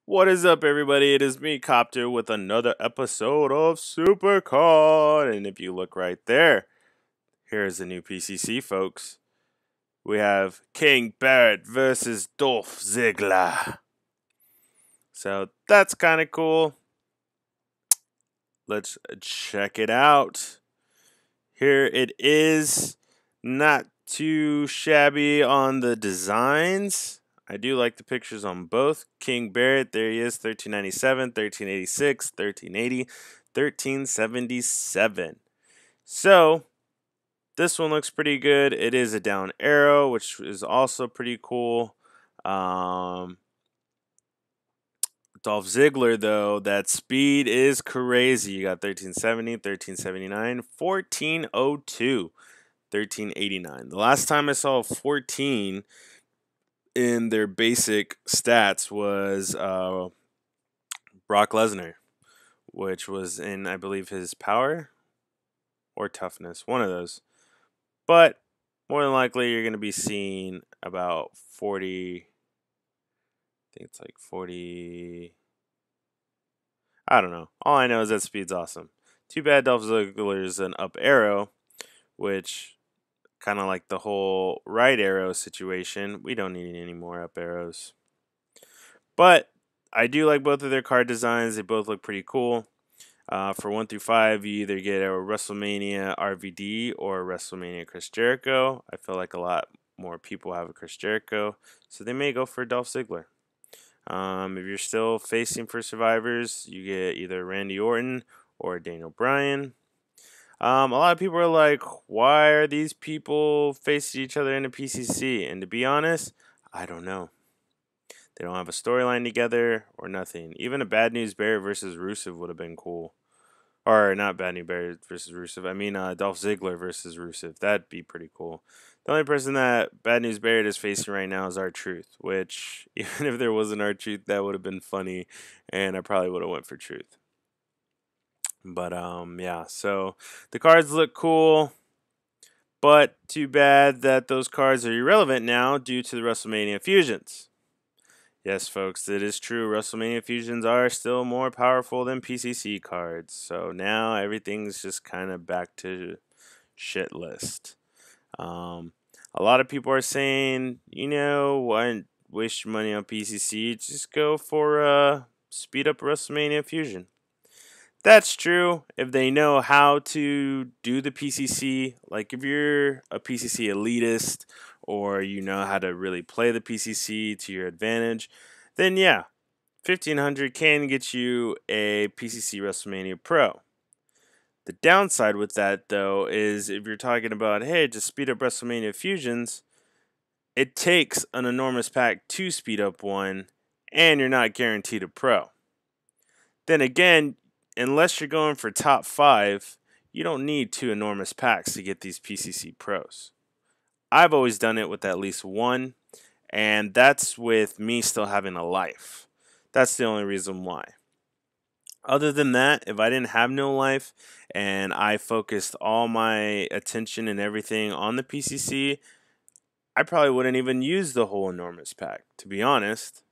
What is up, everybody? It is me, Copter, with another episode of Supercard. And if you look right there, here's the new PCC, folks. We have King Barret versus Dolph Ziggler. So that's kind of cool. Let's check it out. Here it is. Not too shabby on the designs. I do like the pictures on both. King Barret, there he is, 1397, 1386, 1380, 1377. So, this one looks pretty good. It is a down arrow, which is also pretty cool. Dolph Ziggler, though, that speed is crazy. You got 1370, 1379, 1402, 1389. The last time I saw 14 in their basic stats was Brock Lesnar, which was in, I believe, his power or toughness, one of those. But more than likely, you're going to be seeing about 40. I think it's like 40. I don't know. All I know is that speed's awesome. Too bad Dolph Ziggler's an up arrow, which kind of like the whole right arrow situation. We don't need any more up arrows. But I do like both of their card designs. They both look pretty cool. For 1 through 5, you either get a WrestleMania RVD or a WrestleMania Chris Jericho. I feel like a lot more people have a Chris Jericho, so they may go for Dolph Ziggler. If you're still facing for survivors, you get either Randy Orton or Daniel Bryan. A lot of people are like, why are these people facing each other in a PCC? And to be honest, I don't know. They don't have a storyline together or nothing. Even a Bad News Bear versus Rusev would have been cool. Or not Bad News Bear versus Rusev. I mean Dolph Ziggler versus Rusev. That'd be pretty cool. The only person that Bad News Barrett is facing right now is R-Truth, which even if there wasn't R-Truth, that would have been funny, and I probably would have went for Truth. But yeah. So the cards look cool, but too bad that those cards are irrelevant now due to the WrestleMania fusions. Yes, folks, it is true. WrestleMania fusions are still more powerful than PCC cards. So now everything's just kind of back to shit list. A lot of people are saying, why waste your money on PCC? Just go for speed up WrestleMania fusion. That's true if they know how to do the PCC. Like if you're a PCC elitist or you know how to really play the PCC to your advantage, then yeah, 1500 can get you a PCC WrestleMania Pro. The downside with that though is if you're talking about, hey, just speed up WrestleMania fusions, it takes an enormous pack to speed up one, and you're not guaranteed a Pro. Then again, unless you're going for top 5, you don't need 2 enormous packs to get these PCC Pros. I've always done it with at least one, and that's with me still having a life. That's the only reason why. Other than that, if I didn't have no life and I focused all my attention and everything on the PCC, I probably wouldn't even use the whole enormous pack, to be honest,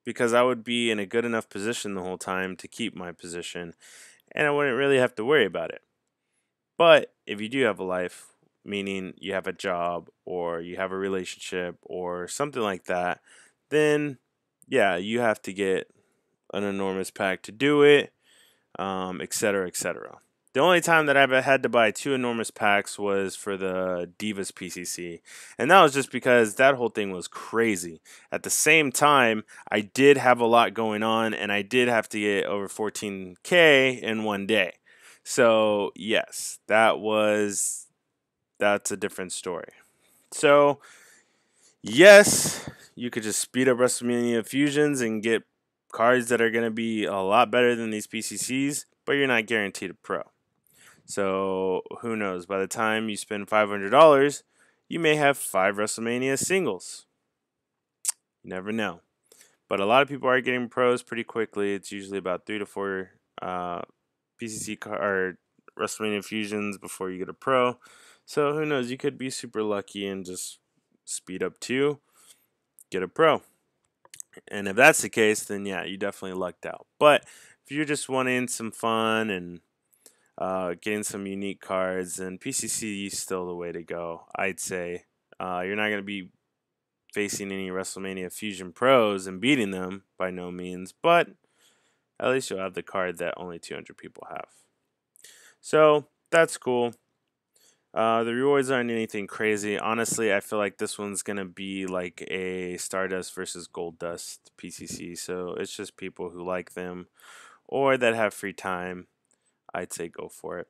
because I would be in a good enough position the whole time to keep my position, and I wouldn't really have to worry about it. But if you do have a life, meaning you have a job or you have a relationship or something like that, then yeah, you have to get an enormous pack to do it, etc., etc. The only time that I've had to buy 2 enormous packs was for the Divas PCC, and that was just because that whole thing was crazy. At the same time, I did have a lot going on, and I did have to get over 14K in one day. So yes, that's a different story. So yes, you could just speed up WrestleMania fusions and get cards that are going to be a lot better than these PCCs, but you're not guaranteed a Pro. So who knows? By the time you spend $500, you may have 5 WrestleMania singles. You never know. But a lot of people are getting pros pretty quickly. It's usually about 3 to 4 PCC or WrestleMania fusions before you get a pro. So who knows? You could be super lucky and just speed up 2, get a pro. And if that's the case, then yeah, you definitely lucked out. But if you're just wanting some fun and getting some unique cards, then PCC is still the way to go. I'd say you're not going to be facing any WrestleMania Fusion pros and beating them by no means, but at least you'll have the card that only 200 people have. So that's cool. The rewards aren't anything crazy. Honestly, I feel like this one's gonna be like a Stardust versus Gold Dust PCC. So it's just people who like them or that have free time. I'd say go for it.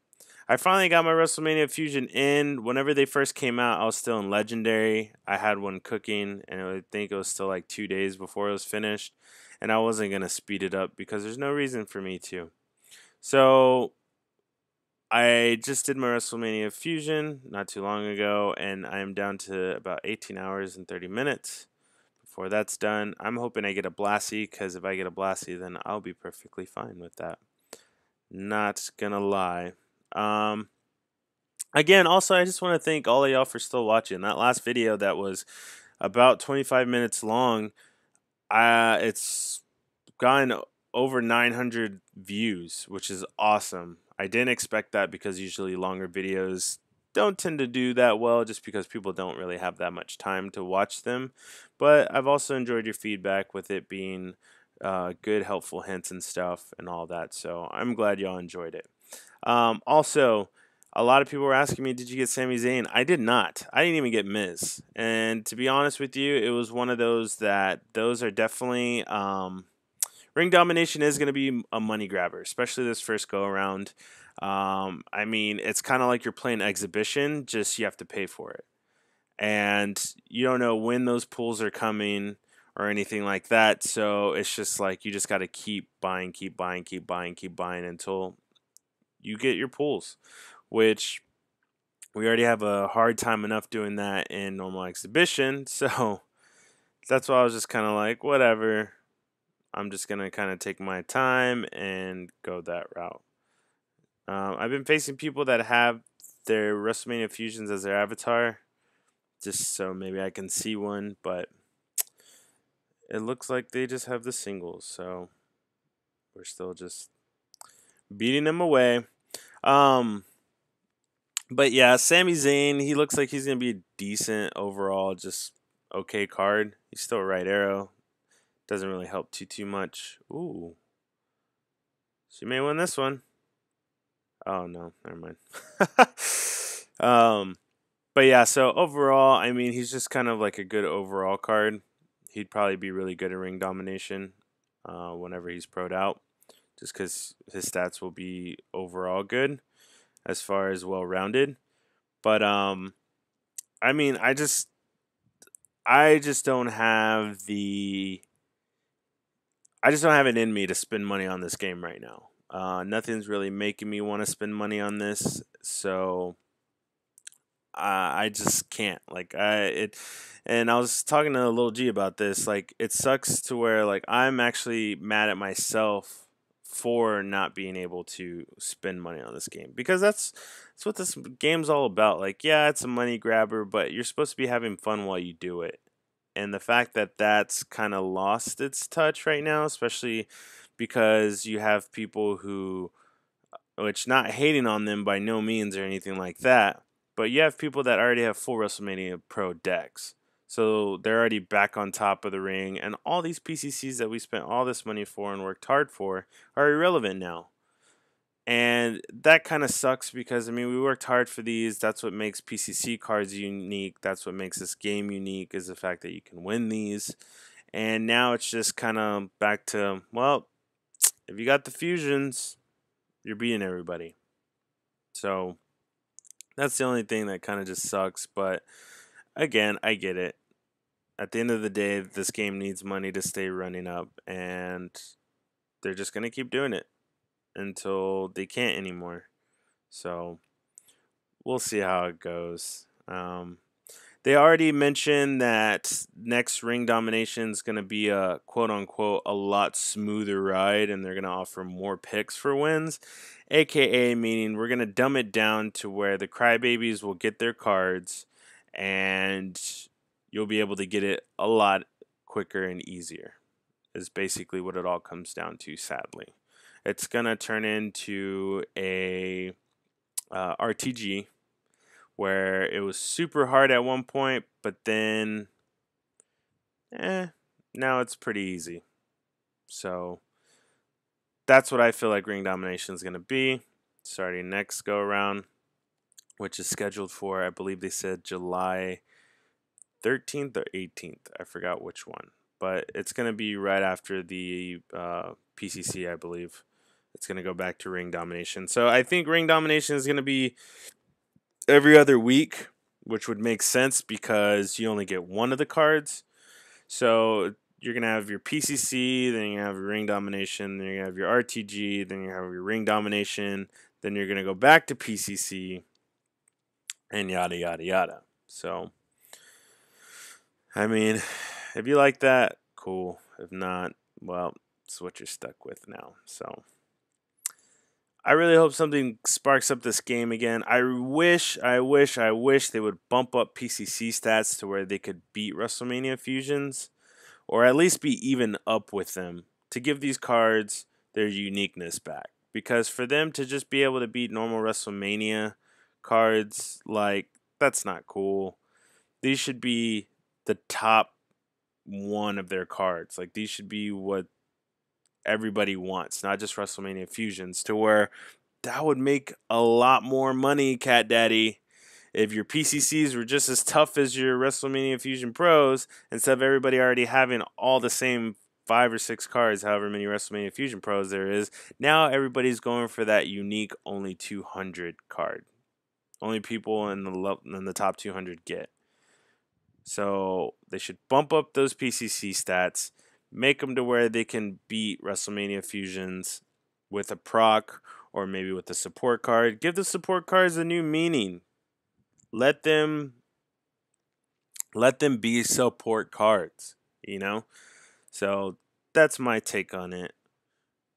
I finally got my WrestleMania Fusion in. Whenever they first came out, I was still in Legendary. I had one cooking, and I think it was still like 2 days before it was finished. And I wasn't gonna speed it up because there's no reason for me to. So I just did my WrestleMania Fusion not too long ago, and I am down to about 18 hours and 30 minutes. Before that's done, I'm hoping I get a Blassie, because if I get a Blassie, then I'll be perfectly fine with that. Not gonna lie. Um, Again, also, I just want to thank all of y'all for still watching. That last video that was about 25 minutes long, it's gotten over 900 views, which is awesome. I didn't expect that because usually longer videos don't tend to do that well just because people don't really have that much time to watch them. But I've also enjoyed your feedback with it being good, helpful hints and stuff and all that. So I'm glad y'all enjoyed it. Also, a lot of people were asking me, did you get Sami Zayn? I did not. I didn't even get Miz. And to be honest with you, it was one of those that those are definitely ring domination is going to be a money grabber, especially this first go around. I mean, it's kind of like you're playing exhibition, just you have to pay for it. And you don't know when those pulls are coming or anything like that. So it's just like you just got to keep buying, keep buying, keep buying, keep buying until you get your pulls, which we already have a hard time enough doing that in normal exhibition. So that's why I was just kind of like, whatever. I'm just going to kind of take my time and go that route. I've been facing people that have their WrestleMania Fusions as their avatar, just so maybe I can see one, but it looks like they just have the singles, so we're still just beating them away. But yeah, Sami Zayn, he looks like he's going to be a decent overall, just okay card. He's still a right arrow. Doesn't really help too much. Ooh. She may win this one. Oh no, never mind. But yeah, so overall, I mean, he's just kind of like a good overall card. He'd probably be really good at ring domination whenever he's pro'd out, just because his stats will be overall good as far as well rounded. But I mean, I just don't have it in me to spend money on this game right now. Nothing's really making me want to spend money on this, so I just can't. And I was talking to Lil G about this. Like, it sucks to where like I'm actually mad at myself for not being able to spend money on this game, because that's what this game's all about. Like, yeah, it's a money grabber, but you're supposed to be having fun while you do it. And the fact that that's kind of lost its touch right now, especially because you have people who, which not hating on them by no means or anything like that, but you have people that already have full WrestleMania Pro decks. So they're already back on top of the ring, and all these PCCs that we spent all this money for and worked hard for are irrelevant now. And that kind of sucks because, I mean, we worked hard for these. That's what makes PCC cards unique. That's what makes this game unique, is the fact that you can win these. And now it's just kind of back to, well, if you got the fusions, you're beating everybody. So that's the only thing that kind of just sucks. But again, I get it. At the end of the day, this game needs money to stay running up, and they're just going to keep doing it until they can't anymore. So we'll see how it goes. They already mentioned that next ring domination is going to be a quote unquote a lot smoother ride, and they're going to offer more picks for wins, aka meaning we're going to dumb it down to where the crybabies will get their cards and you'll be able to get it a lot quicker and easier. is basically what it all comes down to, sadly. It's going to turn into a RTG where it was super hard at one point, but then now it's pretty easy. So that's what I feel like ring domination is going to be starting next go around, which is scheduled for, I believe they said July 13th or 18th. I forgot which one, but it's going to be right after the PCC, I believe. It's going to go back to ring domination. So I think ring domination is going to be every other week, which would make sense because you only get one of the cards. So you're going to have your PCC, then you have your ring domination, then you're going to have your RTG, then you have your ring domination, then you're going to go back to PCC, and yada, yada, yada. So, I mean, if you like that, cool. If not, well, it's what you're stuck with now. So, I really hope something sparks up this game again. I wish they would bump up PCC stats to where they could beat WrestleMania Fusions, or at least be even up with them, to give these cards their uniqueness back. Because for them to just be able to beat normal WrestleMania cards, like, that's not cool. These should be the top one of their cards. Like, these should be what everybody wants, not just WrestleMania Fusions, to where that would make a lot more money, Cat Daddy, if your PCCs were just as tough as your WrestleMania Fusion Pros, instead of everybody already having all the same 5 or 6 cards, however many WrestleMania Fusion Pros there is. Now everybody's going for that unique only 200 card. Only people in the top 200 get. So they should bump up those PCC stats, make them to where they can beat WrestleMania Fusions with a proc or maybe with a support card. Give the support cards a new meaning. Let them be support cards, you know? So that's my take on it.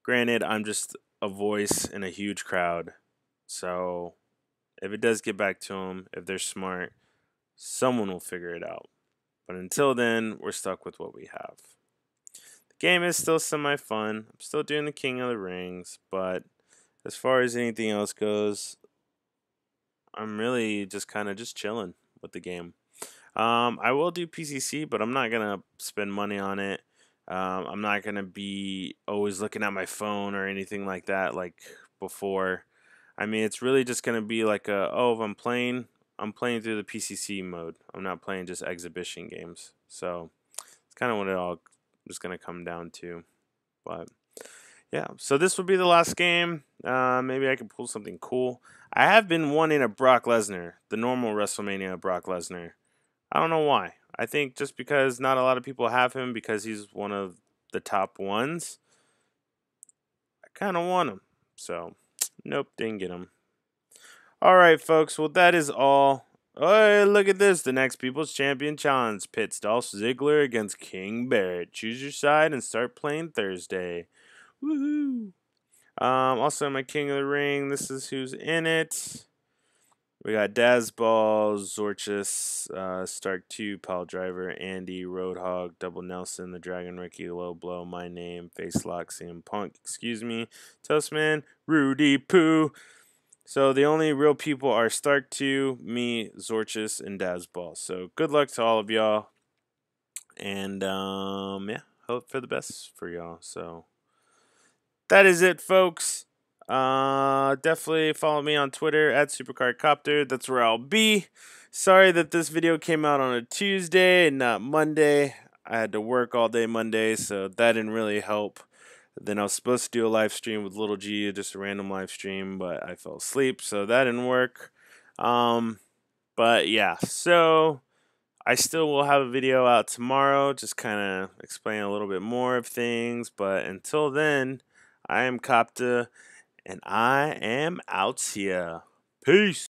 Granted, I'm just a voice in a huge crowd. So if it does get back to them, if they're smart, someone will figure it out. But until then, we're stuck with what we have. The game is still semi-fun. I'm still doing the King of the Rings, but as far as anything else goes, I'm really just kind of just chilling with the game. I will do PCC, but I'm not going to spend money on it. I'm not going to be always looking at my phone or anything like that like before. I mean, it's really just going to be like if I'm playing through the PCC mode. I'm not playing just exhibition games. So it's kind of what it all is going to come down to. But yeah, so this will be the last game. Maybe I can pull something cool. I have been wanting a Brock Lesnar, the normal WrestleMania Brock Lesnar. I don't know why. I think just because not a lot of people have him because he's one of the top ones. I kind of want him. So, nope, didn't get him. All right, folks. Well, that is all. Oh, look at this. The next People's Champion Challenge pits Dolph Ziggler against King Barret. Choose your side and start playing Thursday. Woohoo! Also, my King of the Ring. This is who's in it. We got Dazball, Zorchis, Stark 2, Pile Driver, Andy, Roadhog, Double Nelson, The Dragon Ricky, Low Blow, My Name, Face Lock, CM Punk, Toastman, Rudy Poo. So the only real people are Stark 2, me, Zorchis, and Dazball. So good luck to all of y'all. And yeah, hope for the best for y'all. So that is it, folks. Definitely follow me on Twitter at SupercardCopter. That's where I'll be. Sorry that this video came out on a Tuesday and not Monday. I had to work all day Monday, so that didn't really help. Then I was supposed to do a live stream with Little G, just a random live stream, but I fell asleep, so that didn't work. But yeah, so I still will have a video out tomorrow, just kind of explain a little bit more of things. But until then, I am Copta, and I am out here. Peace.